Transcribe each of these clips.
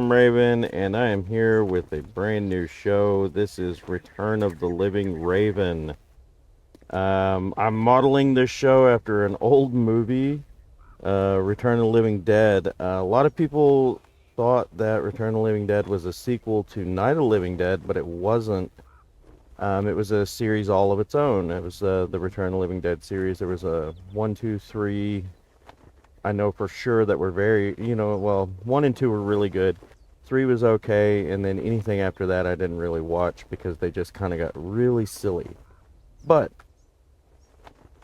Storm Raven, and I am here with a brand new show. This is Return of the Living Raven. I'm modeling this show after an old movie, Return of the Living Dead. A lot of people thought that Return of the Living Dead was a sequel to Night of the Living Dead, but it wasn't. It was a series all of its own. It was the Return of the Living Dead series. There was a 1, 2, 3. I know for sure that were very, well, 1 and 2 were really good. 3 was okay, and then anything after that I didn't really watch because they just kind of got really silly. But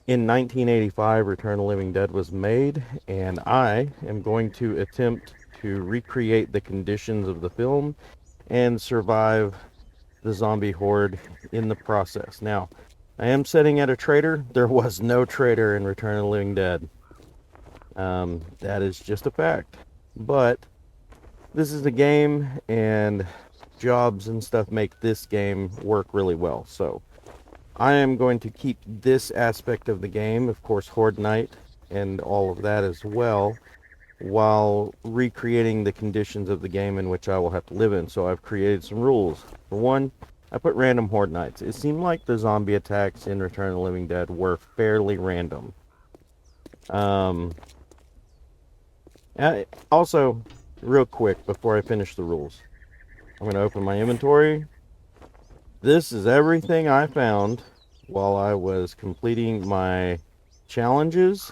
in 1985, Return of the Living Dead was made, and I am going to attempt to recreate the conditions of the film and survive the zombie horde in the process. Now, I am setting at a trader. There was no trader in Return of the Living Dead. That is just a fact. But this is a game, and jobs and stuff make this game work really well. So I am going to keep this aspect of the game, of course, Horde Night and all of that as well, while recreating the conditions of the game in which I will have to live in. So I've created some rules. For one, I put random Horde Nights. It seemed like the zombie attacks in Return of the Living Dead were fairly random. Also, real quick before I finish the rules, I'm going to open my inventory. This is everything I found while I was completing my challenges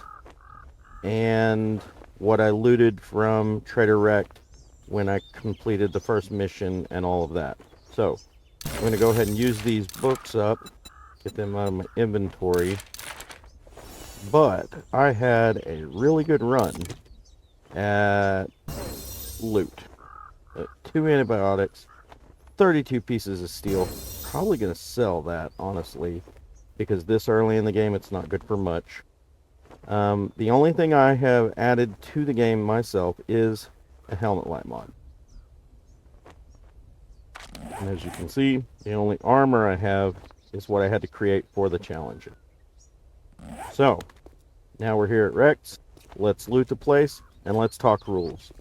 and what I looted from Trader Rect when I completed the first mission and all of that. So, I'm going to go ahead and use these books up, get them out of my inventory. But I had a really good run at loot. 2 antibiotics, 32 pieces of steel. Probably going to sell that, honestly, because this early in the game it's not good for much. The only thing I have added to the game myself is a helmet light mod. And as you can see, the only armor I have is what I had to create for the challenge. So, now we're here at Rex. Let's loot the place. And let's talk rules.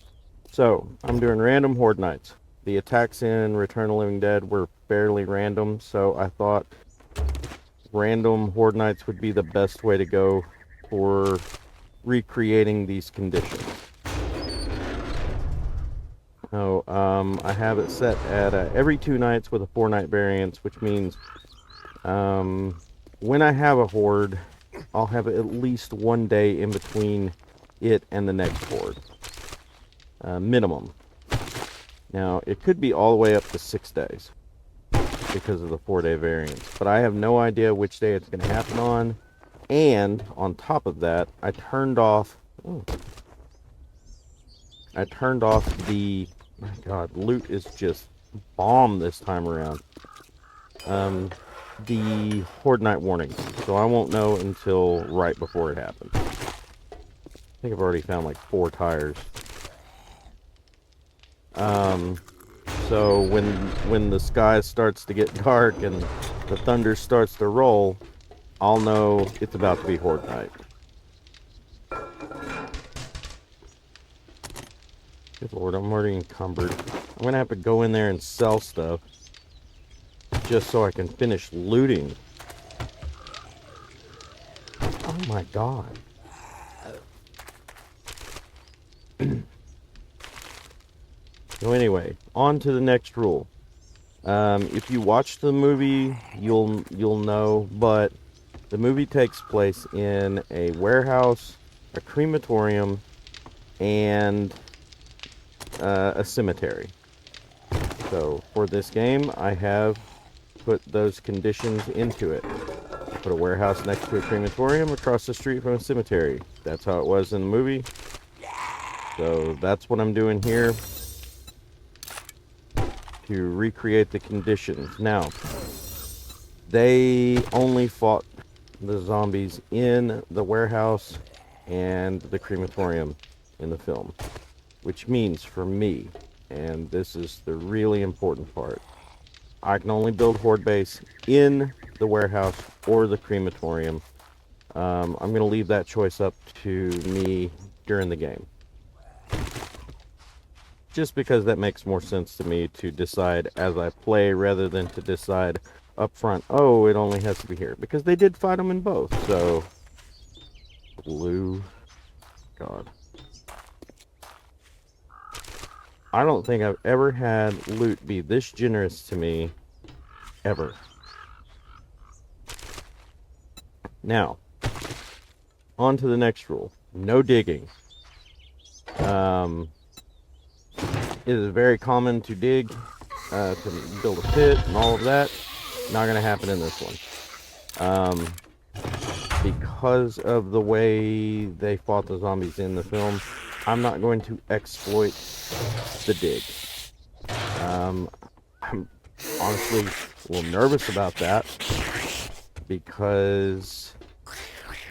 So, I'm doing random Horde Nights. The attacks in Return of the Living Dead were fairly random, so I thought random Horde Nights would be the best way to go for recreating these conditions. So, I have it set at every 2 nights with a 4-night variance, which means when I have a horde, I'll have at least 1 day in between it and the next horde. Minimum. Now, it could be all the way up to 6 days because of the 4-day variance, but I have no idea which day it's going to happen on. And on top of that, I turned off the, my god, loot is just bomb this time around. The Horde Night warning, so I won't know until right before it happens. I think I've already found like 4 tires. So when the sky starts to get dark and the thunder starts to roll, I'll know it's about to be Horde Night. Good lord, I'm already encumbered. I'm gonna have to go in there and sell stuff just so I can finish looting. Oh my god. So anyway, on to the next rule. If you watch the movie, you'll know, but the movie takes place in a warehouse, a crematorium, and a cemetery. So for this game, I have put those conditions into it. I put a warehouse next to a crematorium across the street from a cemetery. That's how it was in the movie. So that's what I'm doing here to recreate the conditions. Now, they only fought the zombies in the warehouse and the crematorium in the film, which means for me, and this is the really important part, I can only build horde base in the warehouse or the crematorium. I'm going to leave that choice up to me during the game. just because that makes more sense to me to decide as I play rather than to decide up front, oh, it only has to be here. Because they did fight them in both, so... Blue. God. I don't think I've ever had loot be this generous to me, ever. Now, on to the next rule. No digging. It is very common to dig, to build a pit and all of that. Not going to happen in this one. Because of the way they fought the zombies in the film, I'm not going to exploit the dig. I'm honestly a little nervous about that because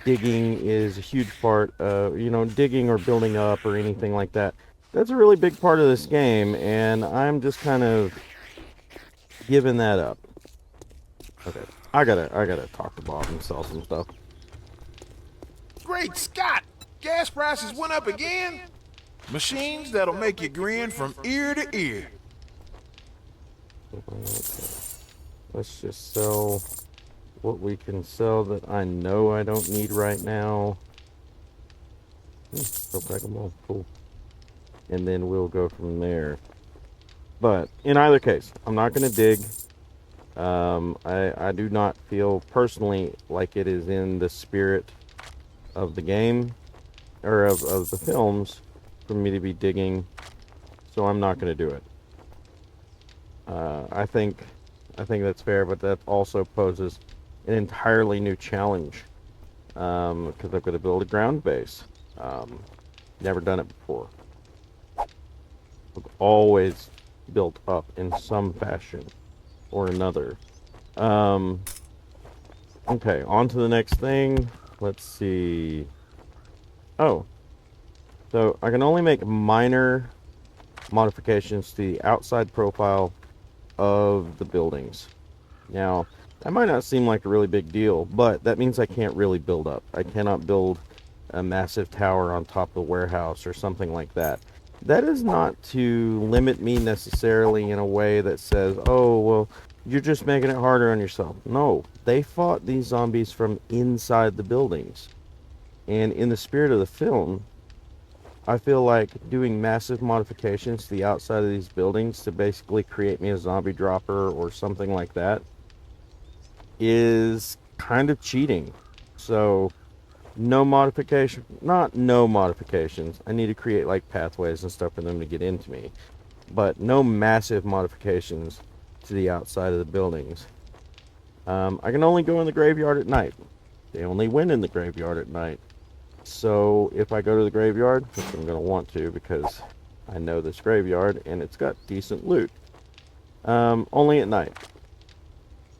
digging is a huge part of, digging or building up or anything like that. That's a really big part of this game, and I'm just kind of giving that up. Okay, I gotta talk to Bob and sell some stuff. Great Scott! Gas prices went up again? Machines that'll make you grin from ear to ear. Okay. Let's just sell what we can sell that I know I don't need right now. Craftable, cool. And then we'll go from there. But in either case, I'm not going to dig. I do not feel personally like it is in the spirit of the game or of the films for me to be digging, so I'm not going to do it. I think that's fair, but that also poses an entirely new challenge because I've got to build a ground base. Never done it before. I've always built up in some fashion or another. Okay, on to the next thing. Let's see. Oh, so I can only make minor modifications to the outside profile of the buildings. Now, that might not seem like a really big deal, but that means I can't really build up. I cannot build a massive tower on top of the warehouse or something like that. That is not to limit me necessarily in a way that says, oh, well, you're just making it harder on yourself. No, they fought these zombies from inside the buildings. And in the spirit of the film, I feel like doing massive modifications to the outside of these buildings to basically create me a zombie dropper or something like that is kind of cheating. So, no modification, not no modifications. I need to create like pathways and stuff for them to get into me. But no massive modifications to the outside of the buildings. I can only go in the graveyard at night. They only win in the graveyard at night. So if I go to the graveyard, which I'm going to want to because I know this graveyard and it's got decent loot, only at night.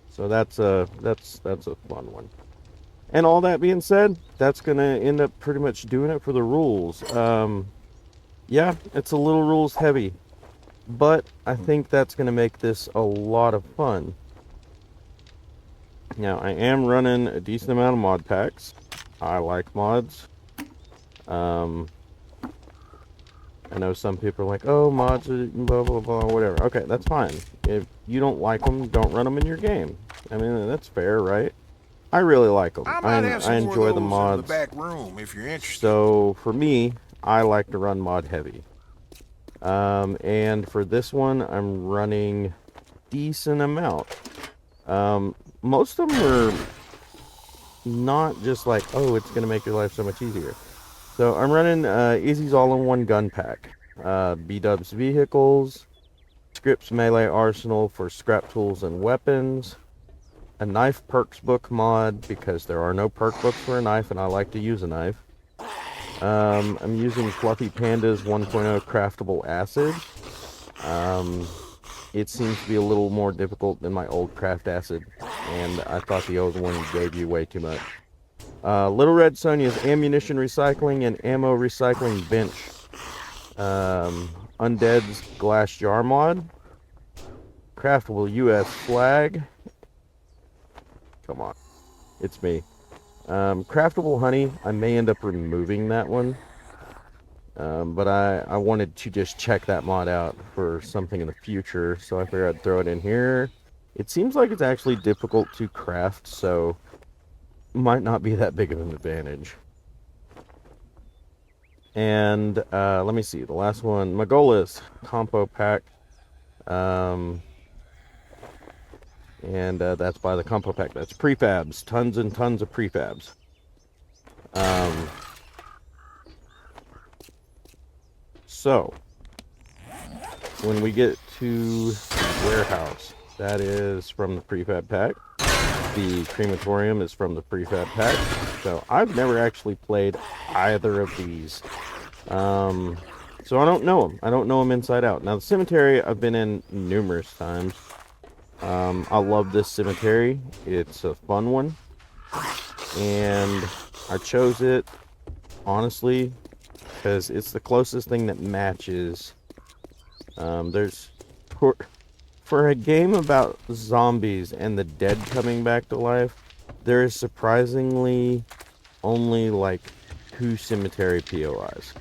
So that's a fun one. And all that being said, that's going to end up pretty much doing it for the rules. Yeah, it's a little rules heavy, but I think that's going to make this a lot of fun. Now, I am running a decent amount of mod packs. I like mods. I know some people are like, oh, mods are blah, blah, blah, whatever. Okay, that's fine. If you don't like them, don't run them in your game. I mean, that's fair, right? I really like them. I enjoy the mods. In the back room if you're interested. So, for me, I like to run mod heavy. And for this one, I'm running decent amount. Most of them are not just like, oh, it's going to make your life so much easier. So I'm running IZY's All-in-One gun pack. Bdub's vehicles, Scripps melee arsenal for scrap tools and weapons, a knife perks book mod because there are no perk books for a knife and I like to use a knife. I'm using Fluffy Panda's 1.0 craftable acid. It seems to be a little more difficult than my old craft acid, and I thought the old one gave you way too much. LittleRedSonja's ammunition recycling and ammo recycling bench. Undead's Glass Jar Mod. Craftable US flag. Come on. It's me. Craftable honey. I may end up removing that one. But I wanted to just check that mod out for something in the future, so I figured I'd throw it in here. It seems like it's actually difficult to craft, so might not be that big of an advantage. And let me see, the last one, my goal is compo pack. And that's by the compo pack. That's prefabs, tons and tons of prefabs. So when we get to the warehouse, that is from the prefab pack. The crematorium is from the prefab pack. So I've never actually played either of these. So I don't know them. I don't know them inside out. Now the cemetery I've been in numerous times. I love this cemetery. It's a fun one. And I chose it, honestly, because it's the closest thing that matches. There's... For a game about zombies and the dead coming back to life, there is surprisingly only like 2 cemetery POIs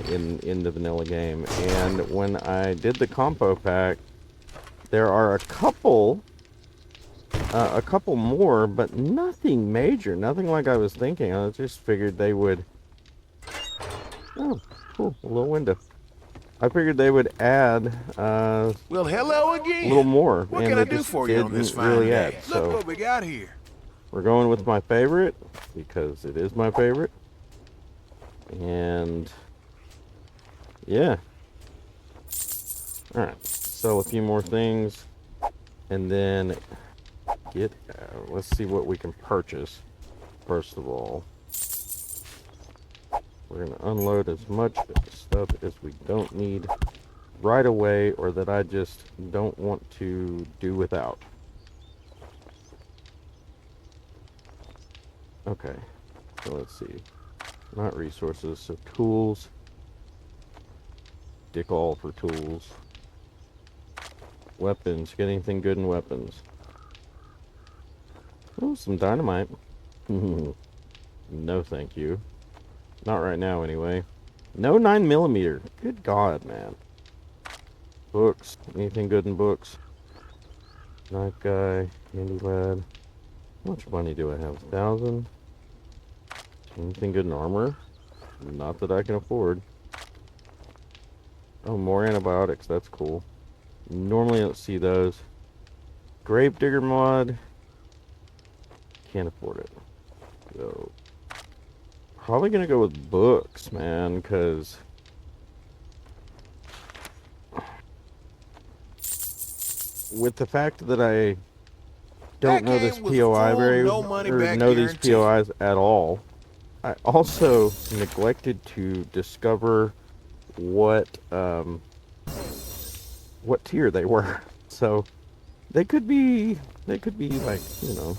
in the vanilla game. And when I did the compo pack, there are a couple more, but nothing major, nothing like I was thinking. I just figured they would... Oh, cool, a little window. I figured they would add Well, hello again. a little more, What and can I they do just for you on this didn't fine really day? add. Look So what we got here. we're going with my favorite because it is my favorite, and yeah. All right, sell a few more things, and then get. Let's see what we can purchase. First of all, we're gonna unload as much stuff as we don't need right away, or that I just don't want to do without. Okay, so let's see. Not resources, so tools. Dick all for tools. Weapons, get anything good in weapons. Oh, some dynamite. No thank you. Not right now anyway. No 9mm. Good God, man. Books. Anything good in books? Knife guy. Handy lad. How much money do I have? 1,000? Anything good in armor? Not that I can afford. Oh, more antibiotics. That's cool. Normally I don't see those. Gravedigger mod. Can't afford it. So, probably gonna go with books, man, because with the fact that I don't know this POI very, or know these POIs at all, I also neglected to discover what tier they were. So they could be like, you know,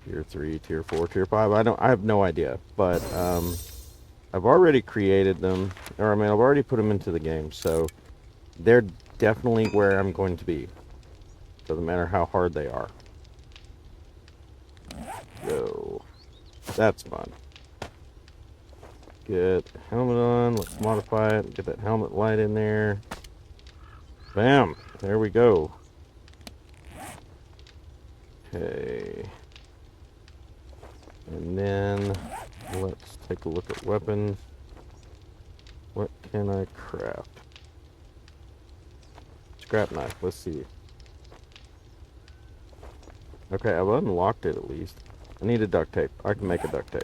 tier 3, tier 4, tier 5. I have no idea, but I've already created them, or I mean, I've already put them into the game, so they're definitely where I'm going to be. Doesn't matter how hard they are. So that's fun. Get helmet on. Let's modify it. Get that helmet light in there. Bam! There we go. Okay. And then let's take a look at weapons. What can I craft? Scrap knife. Let's see. Okay, I've unlocked it at least. I need a duct tape. I can make a duct tape.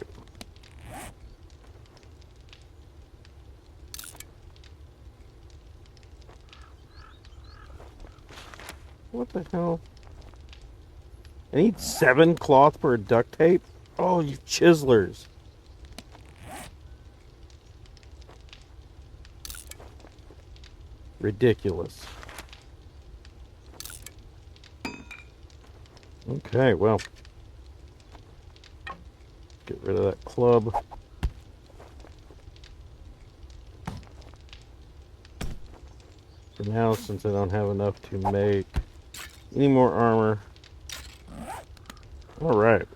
What the hell? I need 7 cloth for a duct tape? Oh, you chiselers. Ridiculous. Okay, well. Get rid of that club. For now, since I don't have enough to make any more armor. Alright.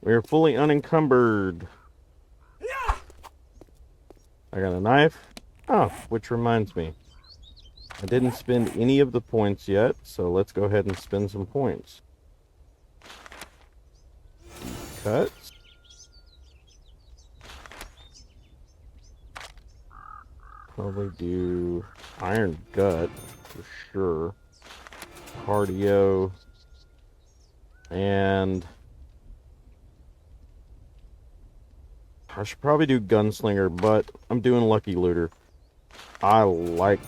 We're fully unencumbered. I got a knife. Oh, which reminds me. I didn't spend any of the points yet, so let's go ahead and spend some points. Cuts. Probably do Iron Gut for sure. Cardio. And I should probably do Gunslinger, but I'm doing Lucky Looter. I like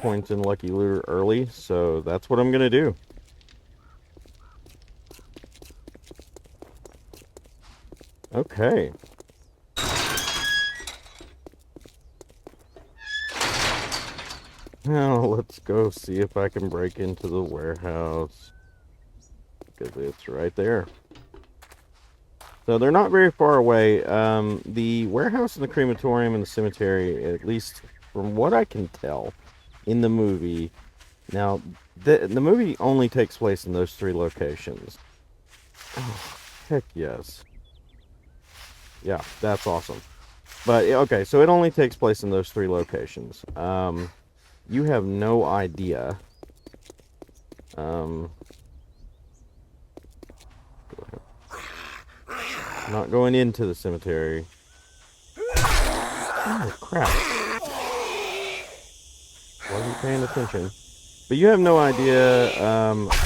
points in Lucky Looter early, so that's what I'm going to do. Okay. Now let's go see if I can break into the warehouse. Because it's right there. So they're not very far away. The warehouse and the crematorium and the cemetery, at least from what I can tell in the movie. Now, the movie only takes place in those 3 locations. Oh, heck yes. Yeah, that's awesome. But, okay, so it only takes place in those 3 locations. You have no idea. Not going into the cemetery. Oh, crap. Wasn't paying attention. But you have no idea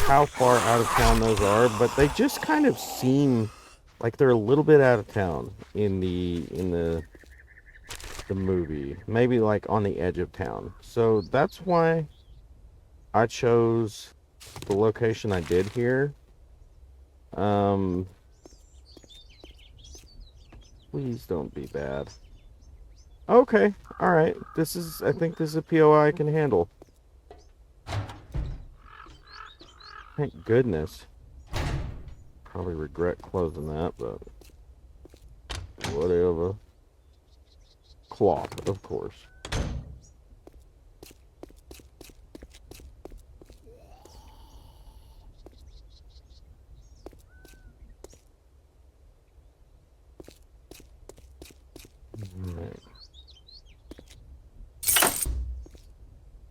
how far out of town those are, but they just kind of seem like they're a little bit out of town in the movie. Maybe like on the edge of town. So that's why I chose the location I did here. Please don't be bad. Okay, alright. I think this is a POI I can handle. Thank goodness. Probably regret closing that, but whatever. Cloth, of course. Right.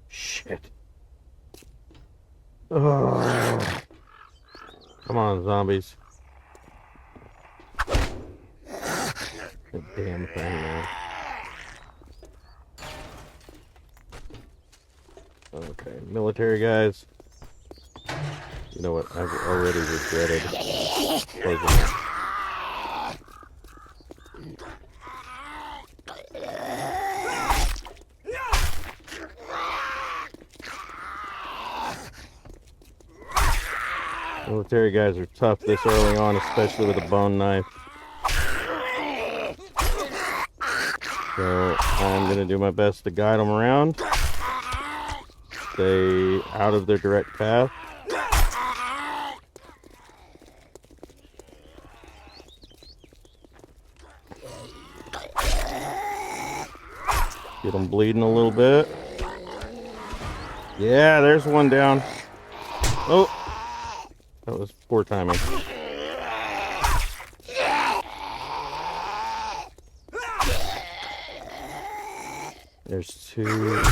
Shit. Oh. Come on, zombies. The damn thing, man. Okay, military guys. You know what? I've already regretted closing it. Military guys are tough this early on, especially with a bone knife. So I'm going to do my best to guide them around. Stay out of their direct path. Get them bleeding a little bit. Yeah, there's one down. Oh, that was poor timing. There's 2. Oh.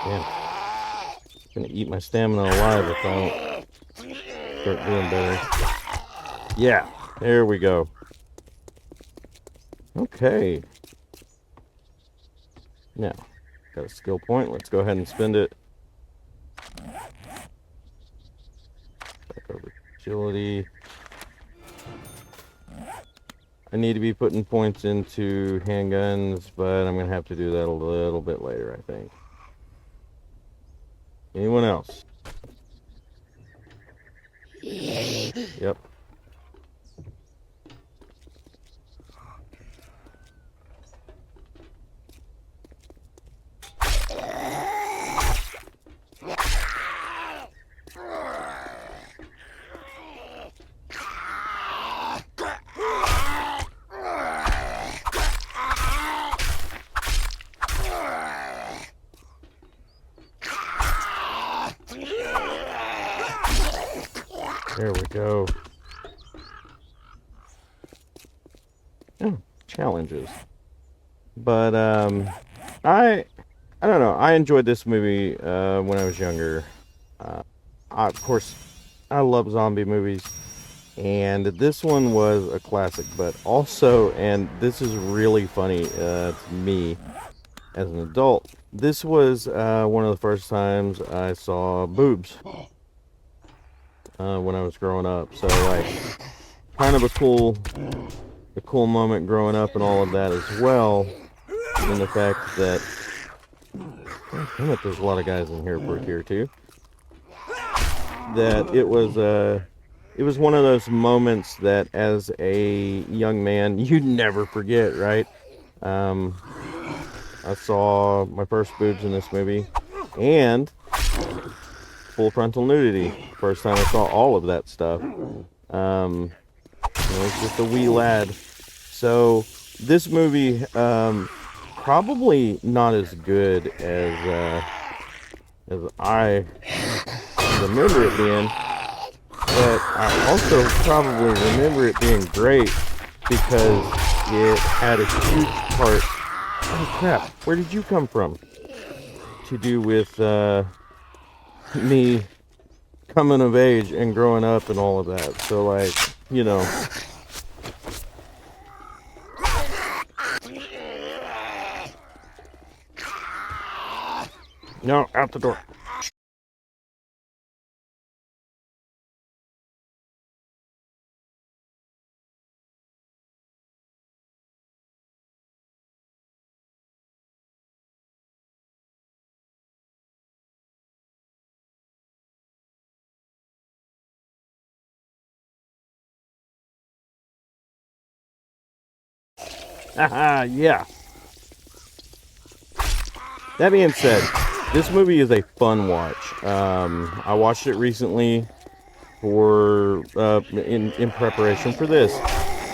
Damn. I'm gonna eat my stamina alive if I don't start doing better. Yeah, there we go. Okay. Now, got a skill point. Let's go ahead and spend it. Back over to agility. I need to be putting points into handguns, but I'm going to have to do that a little bit later, I think. Anyone else? Yep. There we go. Oh, challenges. But I don't know. I enjoyed this movie when I was younger. Of course, I love zombie movies, and this one was a classic. But also, and this is really funny to me as an adult, this was one of the first times I saw boobs when I was growing up. So like, kind of a cool moment growing up and all of that as well. In the fact that, damn it, there's a lot of guys in here for tier 2. That it was one of those moments that as a young man you'd never forget, right? I saw my first boobs in this movie, and full frontal nudity. First time I saw all of that stuff. I was just a wee lad. So this movie, probably not as good as I remember it being, but I also probably remember it being great because it had a huge part. Oh crap! Where did you come from? To do with me coming of age and growing up and all of that. So like, you know. No, out the door. Haha, yeah. That being said, this movie is a fun watch. I watched it recently for in preparation for this,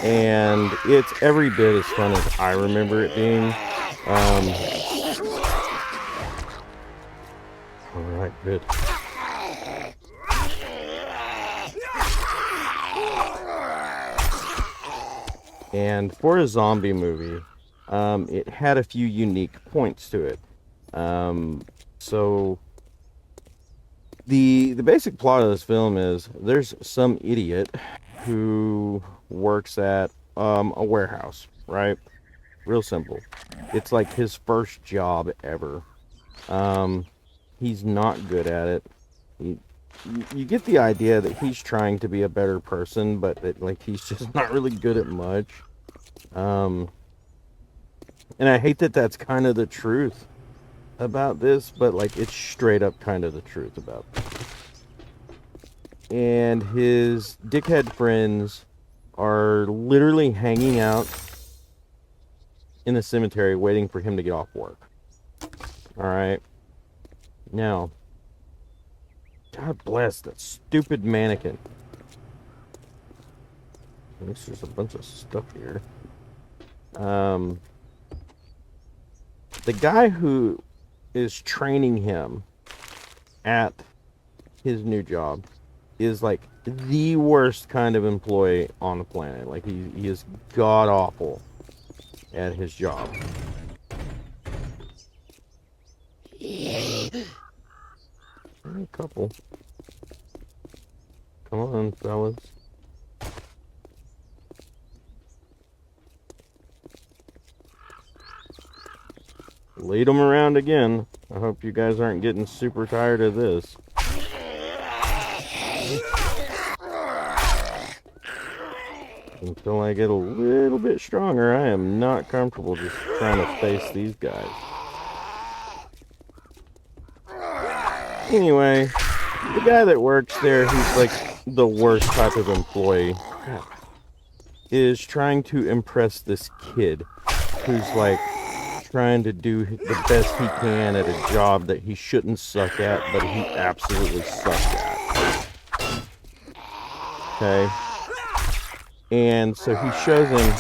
and it's every bit as fun as I remember it being. All right, good. And for a zombie movie, it had a few unique points to it. So the basic plot of this film is there's some idiot who works at a warehouse, right? Real simple. It's like his first job ever. He's not good at it. You get the idea that he's trying to be a better person, but that like he's just not really good at much. And I hate that that's kind of the truth about this, but like it's straight up kind of the truth about this. And his dickhead friends are literally hanging out in the cemetery waiting for him to get off work. All right. Now, God bless that stupid mannequin. There's just a bunch of stuff here. The guy who is training him at his new job is like the worst kind of employee on the planet. Like he is god awful at his job. A couple. Come on, fellas. Lead them around again. I hope you guys aren't getting super tired of this. Until I get a little bit stronger, I am not comfortable just trying to face these guys. Anyway, the guy that works there, who's like the worst type of employee, is trying to impress this kid who's like trying to do the best he can at a job that he shouldn't suck at, but he absolutely sucks at. Okay? And so he shows him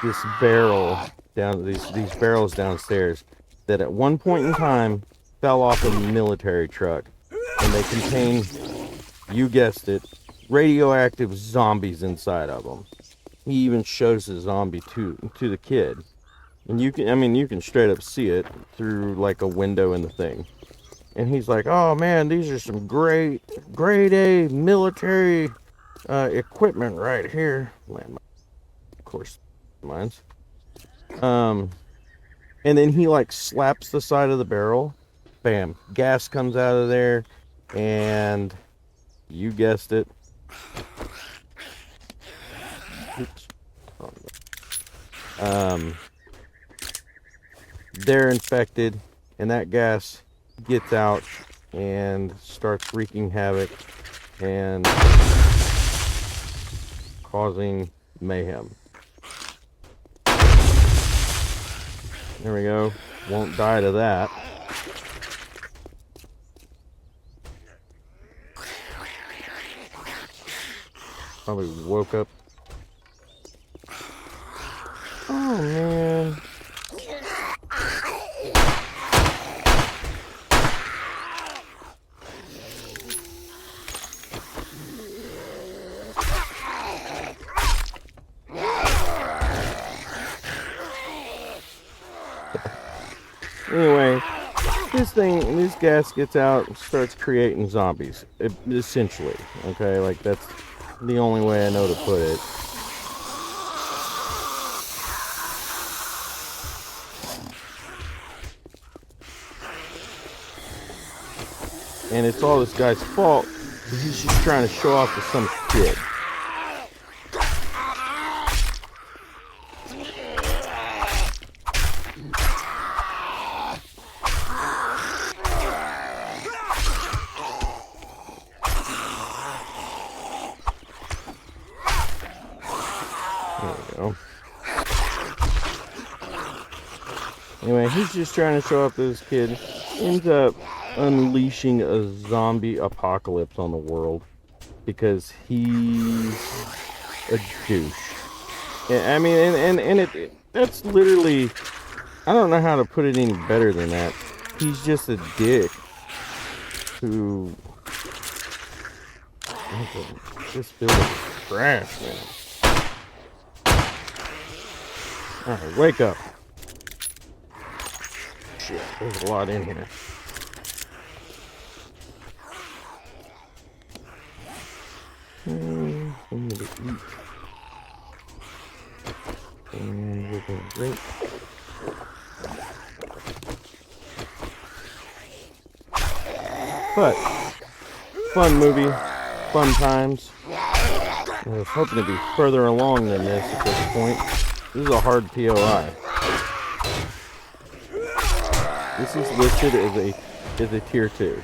this barrel down, these barrels downstairs that at one point in time fell off a military truck, and they contain, you guessed it, radioactive zombies inside of them. He even shows the zombie to the kid. And you can, I mean, you can straight up see it through like a window in the thing. And he's like, "Oh man, these are some grade A military equipment right here." Landmine, of course, mines. And then he like slaps the side of the barrel. Bam, gas comes out of there, and you guessed it. Oops. They're infected, and that gas gets out and starts wreaking havoc and causing mayhem. There we go. Won't die to that. Probably woke up. Oh man. Anyway, this gas gets out and starts creating zombies, essentially. Okay, like that's the only way I know to put it. And it's all this guy's fault because he's just trying to show off to some kid. Anyway, he's just trying to show up to this kid. Ends up unleashing a zombie apocalypse on the world because he's a douche. I mean, and that's literally, I don't know how to put it any better than that. He's just a dick who just filled with trash, man. Alright, wake up. Shit, there's a lot in here. Something to eat. And we're doing great. But, fun movie, fun times. I was hoping to be further along than this at this point. This is a hard POI. This is listed as a tier 2.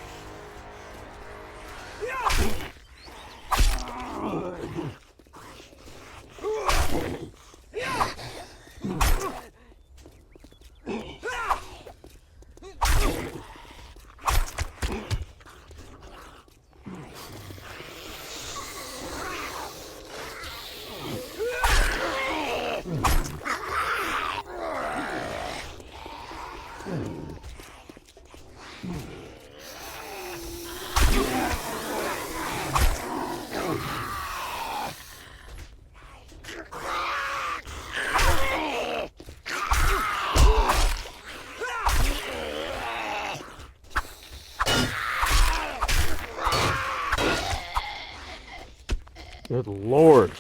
Good Lord.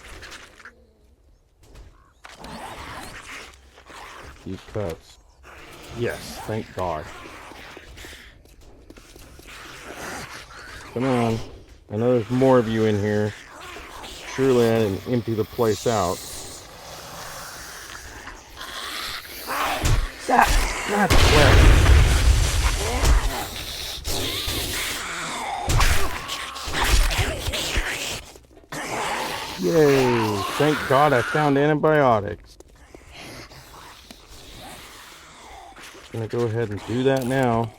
Deep cuts. Yes, thank God. Come on. I know there's more of you in here. Surely I didn't empty the place out. Not clever. Yay! Thank God I found antibiotics. Gonna go ahead and do that now.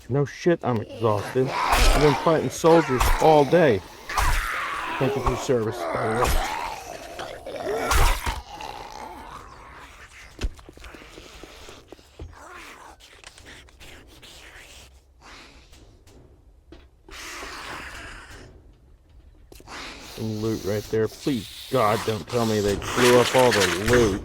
No shit, I'm exhausted. I've been fighting soldiers all day. Thank you for your service, by the way. Some loot right there. Please, God, don't tell me they blew up all the loot.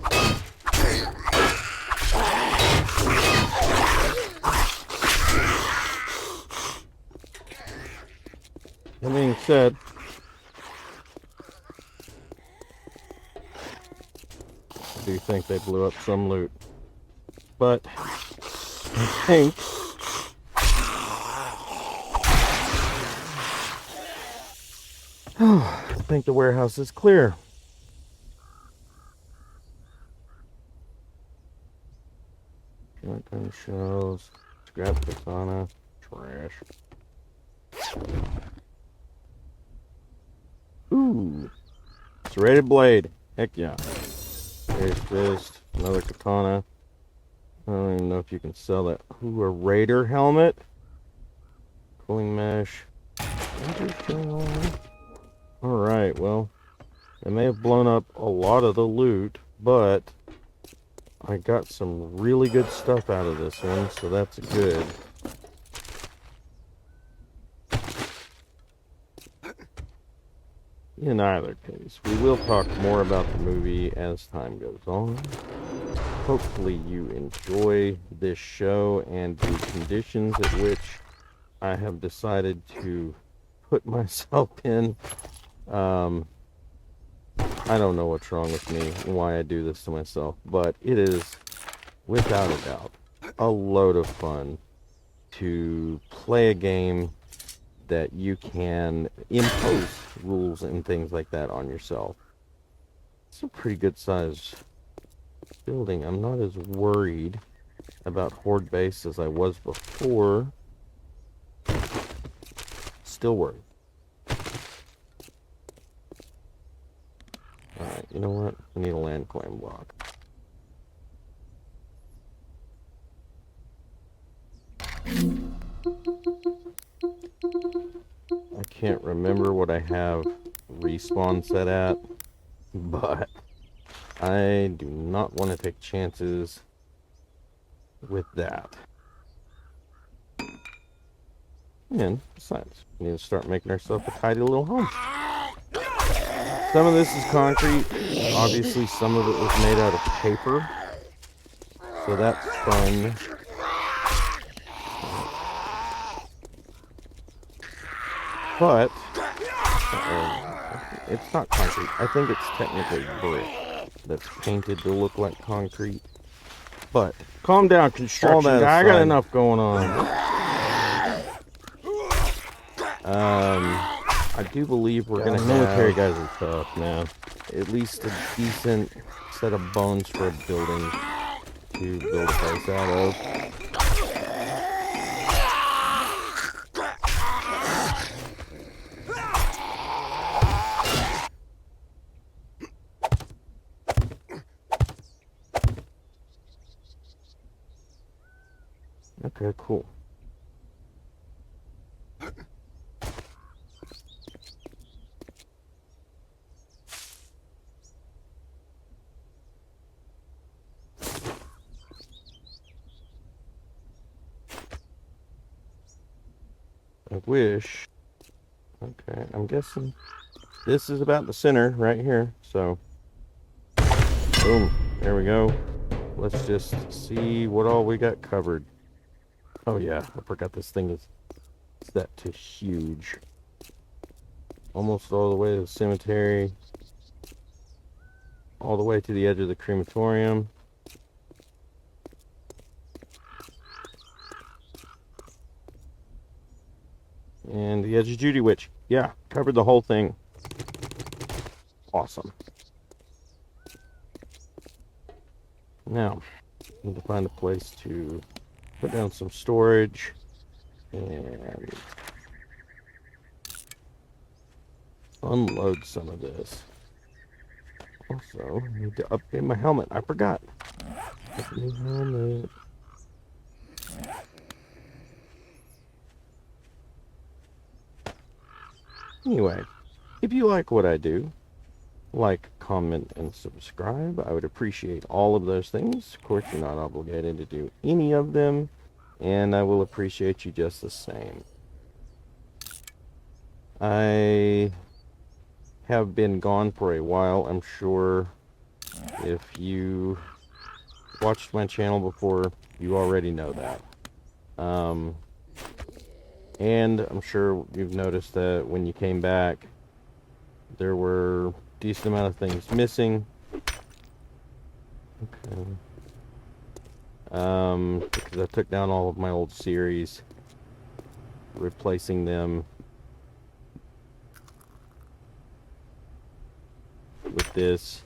That being said, I do think they blew up some loot. But I think the warehouse is clear. Shotgun shells, scrap katana, trash. Ooh, serrated blade. Heck yeah. There's fist, another katana. I don't even know if you can sell that. Ooh, a raider helmet. Cooling mesh. Alright, well, they may have blown up a lot of the loot, but I got some really good stuff out of this one, so that's good. In either case, we will talk more about the movie as time goes on. Hopefully you enjoy this show and the conditions at which I have decided to put myself in. I don't know what's wrong with me and why I do this to myself, but it is, without a doubt, a load of fun to play a game that you can impose rules and things like that on yourself. It's a pretty good size building. I'm not as worried about horde base as I was before. Still worried. Alright, you know what? I need a land claim block. I can't remember what I have respawn set at, but I do not want to take chances with that. And besides, we need to start making ourselves a tidy little home. Some of this is concrete. Obviously, some of it was made out of paper. So that's fun. But it's not concrete. I think it's technically brick that's painted to look like concrete. But calm down, construction guy. I got enough going on. I do believe we're gonna have... Military guys are tough, man. At least a decent set of bones for a building to build a place out of. Okay, cool. I wish. Okay, I'm guessing this is about the center right here. So, boom, there we go. Let's just see what all we got covered. Oh yeah, I forgot this thing is set to huge. Almost all the way to the cemetery. All the way to the edge of the crematorium. And the edge of Judy Witch. Yeah, covered the whole thing. Awesome. Now, need to find a place to put down some storage and unload some of this. Also, I need to upgrade my helmet. I forgot. New helmet. Anyway, if you like what I do, like, comment, and subscribe. I would appreciate all of those things. Of course, you're not obligated to do any of them, and I will appreciate you just the same. I have been gone for a while. I'm sure if you watched my channel before, you already know that. And I'm sure you've noticed that when you came back, there were a decent amount of things missing. Okay. Because I took down all of my old series, replacing them with this.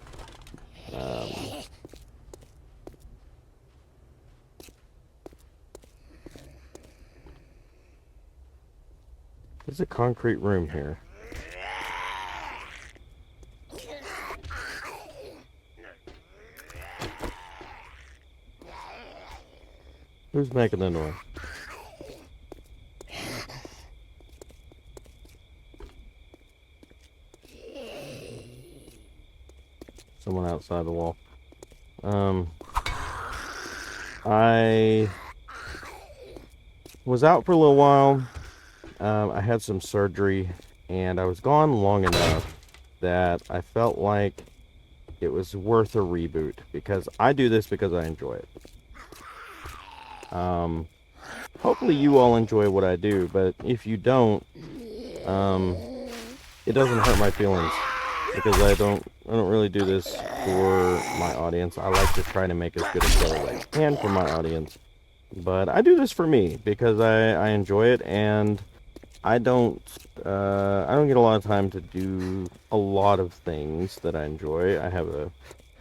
There's a concrete room here. Who's making the noise? Someone outside the wall. I was out for a little while. I had some surgery, and I was gone long enough that I felt like it was worth a reboot, because I do this because I enjoy it. Hopefully you all enjoy what I do, but if you don't, it doesn't hurt my feelings, because I don't really do this for my audience. I like to try to make as good a show as I can for my audience, but I do this for me because I enjoy it, and I don't get a lot of time to do a lot of things that I enjoy. I have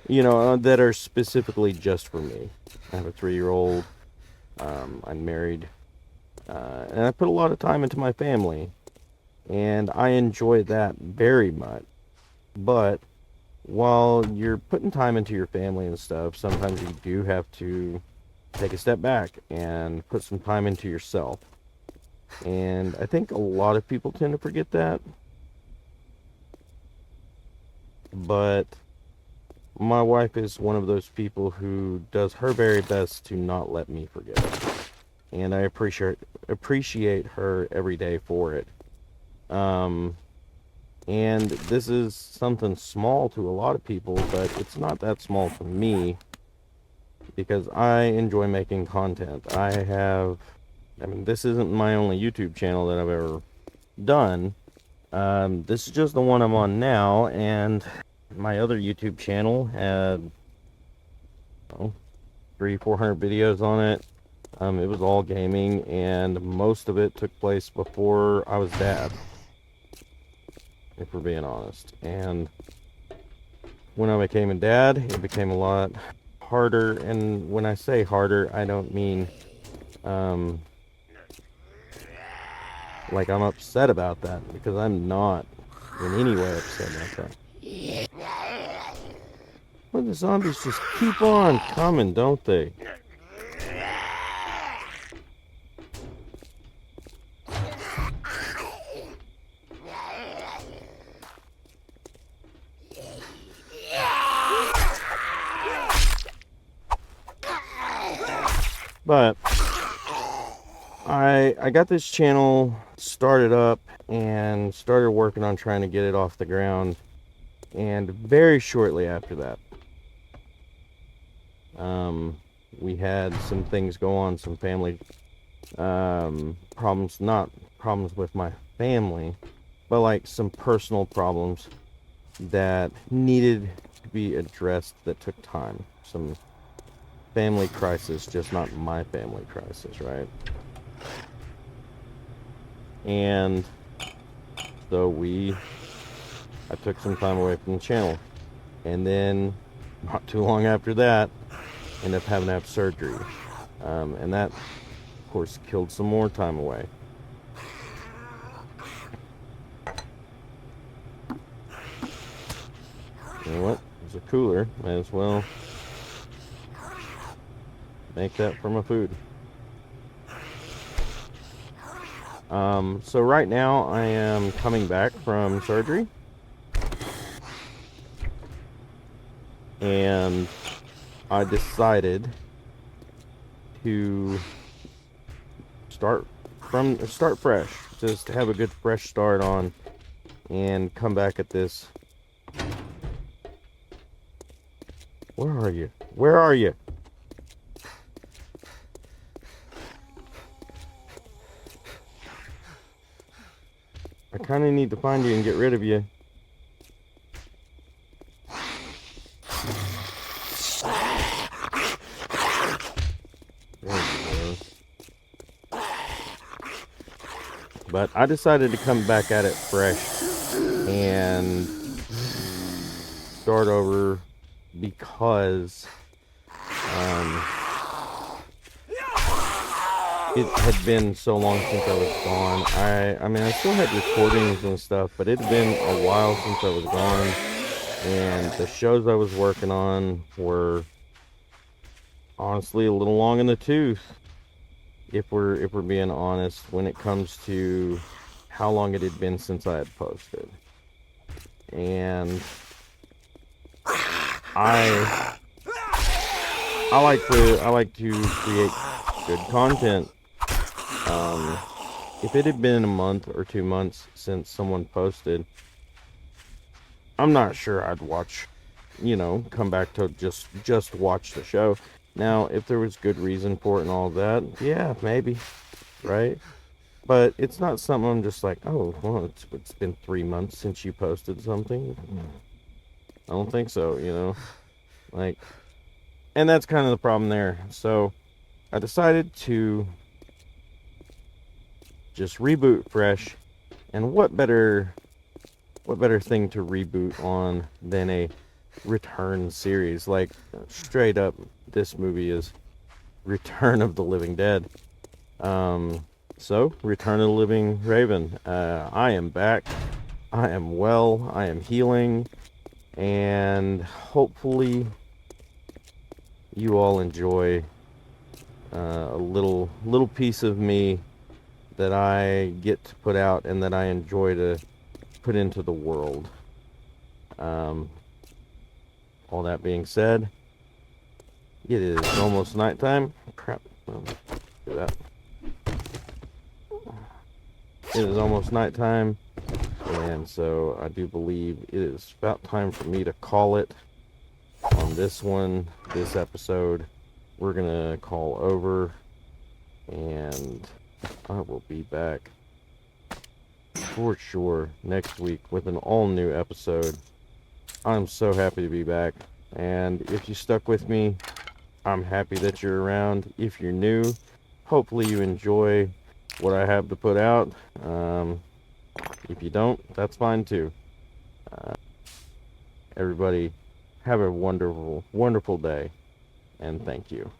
that are specifically just for me. I have a 3-year-old. I'm married, and I put a lot of time into my family, and I enjoy that very much. But while you're putting time into your family and stuff, sometimes you do have to take a step back and put some time into yourself. And I think a lot of people tend to forget that. But my wife is one of those people who does her very best to not let me forget it. And I appreciate her every day for it. And this is something small to a lot of people, but it's not that small to me, because I enjoy making content. This isn't my only YouTube channel that I've ever done. This is just the one I'm on now, and my other YouTube channel had 300-400 videos on it. It was all gaming, and most of it took place before I was dad, if we're being honest. And when I became a dad, it became a lot harder. And when I say harder, I don't mean like I'm upset about that, because I'm not in any way upset about that. Well, the zombies just keep on coming, don't they? But I got this channel started up and started working on trying to get it off the ground, and very shortly after that, we had some things go on, some family problems, not problems with my family, but like some personal problems that needed to be addressed, that took time. Some family crisis, just not my family crisis, right? And so I took some time away from the channel, and then not too long after that, ended up having to have surgery, and that, of course, killed some more time away. You know what? There's a cooler. Might as well make that for my food. So right now I am coming back from surgery, and I decided to start fresh, just to have a good fresh start on and come back at this. Where are you? Where are you? I kind of need to find you and get rid of you. There you go. But I decided to come back at it fresh and start over because it had been so long since I was gone. I mean, I still had recordings and stuff, but it had been a while since I was gone, and the shows I was working on were honestly a little long in the tooth, if we're being honest, when it comes to how long it had been since I had posted. And I like to create good content. If it had been a month or 2 months since someone posted, I'm not sure I'd watch, come back to just watch the show. Now, if there was good reason for it and all that, yeah, maybe, right? But it's not something I'm just like, oh, well, it's been 3 months since you posted something. I don't think so, like, and that's kind of the problem there. So I decided to just reboot fresh, and what better thing to reboot on than a return series? Like, straight up, this movie is Return of the Living Dead. So Return of the Living Raven. I am back. I am well. I am healing, and hopefully you all enjoy a little piece of me that I get to put out and that I enjoy to put into the world. All that being said, it is almost nighttime. Crap. Do that. It is almost nighttime, and so I do believe it is about time for me to call it on this one, this episode. We're gonna call over, and I will be back for sure next week with an all-new episode. I'm so happy to be back, and if you stuck with me, I'm happy that you're around. If you're new, hopefully you enjoy what I have to put out. If you don't, that's fine too. Everybody, have a wonderful, wonderful day, and thank you.